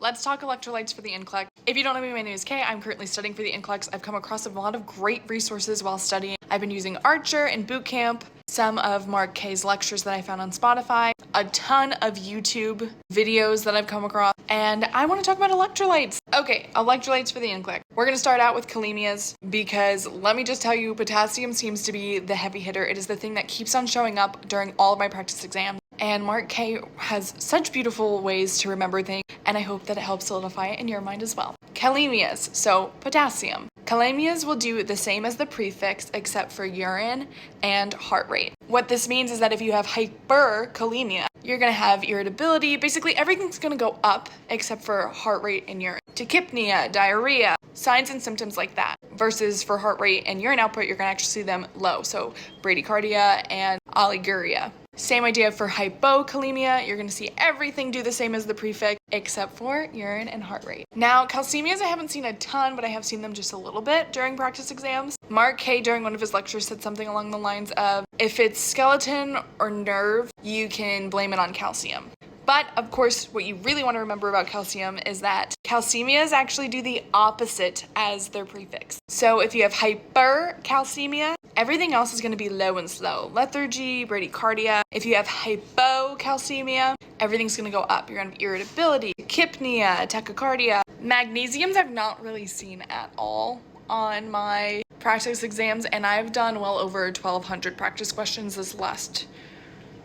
Let's talk electrolytes for the NCLEX. If you don't know me, my name is Kay. I'm currently studying for the NCLEX. I've come across a lot of great resources while studying. I've been using Archer and boot camp, some of Mark K's lectures that I found on Spotify, a ton of YouTube videos that I've come across, and I want to talk about electrolytes. Okay, electrolytes for the NCLEX. We're going to start out with Kalemias because let me just tell you, potassium seems to be the heavy hitter. It is the thing that keeps on showing up during all of my practice exams. And Mark K has such beautiful ways to remember things, and I hope that it helps solidify it in your mind as well. Kalemias, so potassium. Kalemias will do the same as the prefix except for urine and heart rate. What this means is that if you have hyperkalemia, you're going to have irritability. Basically, everything's going to go up except for heart rate and urine. Tachypnea, diarrhea, signs and symptoms like that. Versus for heart rate and urine output, you're going to actually see them low. So bradycardia and oliguria. Same idea for hypokalemia. You're going to see everything do the same as the prefix except for urine and heart rate. Now, calcemias, I haven't seen a ton, but I have seen them just a little bit during practice exams. Mark K, during one of his lectures, said something along the lines of, if it's skeleton or nerve, you can blame it on calcium. But, of course, what you really want to remember about calcium is that calcemias actually do the opposite as their prefix. So if you have hypercalcemia, everything else is going to be low and slow. Lethargy, bradycardia. If you have hypocalcemia, everything's going to go up. You're going to have irritability, tachypnea, tachycardia. Magnesiums I've not really seen at all on my practice exams, and I've done well over 1,200 practice questions this last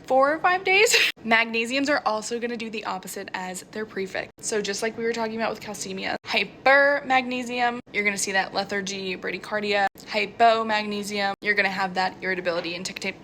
4 or 5 days. Magnesiums are also going to do the opposite as their prefix. So just like we were talking about with calcemia, hypermagnesium, you're going to see that lethargy, bradycardia. Hypomagnesium, you're going to have that irritability and tachypnea.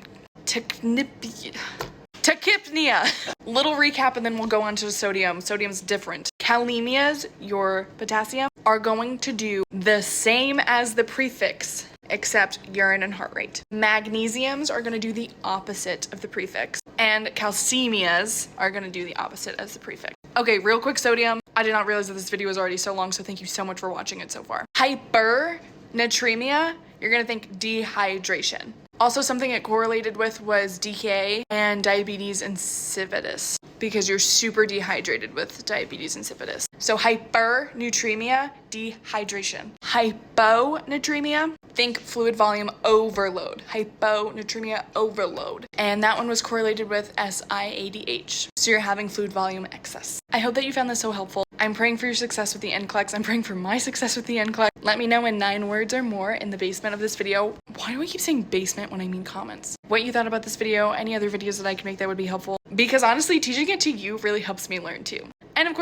Little recap and then we'll go on to sodium. Sodium's different. Kalemias, your potassium, are going to do the same as the prefix except urine and heart rate. Magnesiums are going to do the opposite of the prefix, and calcemias are going to do the opposite as the prefix. Okay, real quick, sodium. I did not realize that this video was already so long, so thank you so much for watching it so far. Hypernatremia, you're going to think dehydration. Also, something it correlated with was DKA and diabetes insipidus, because you're super dehydrated with diabetes insipidus. So hypernatremia, dehydration. Hyponatremia, think fluid volume overload. Hyponatremia overload. And that one was correlated with SIADH. So you're having fluid volume excess. I hope that you found this so helpful. I'm praying for your success with the NCLEX. I'm praying for my success with the NCLEX. Let me know in 9 words or more in the basement of this video. Why do I keep saying basement when I mean comments? What you thought about this video, any other videos that I can make that would be helpful. Because honestly, teaching it to you really helps me learn too. And of course,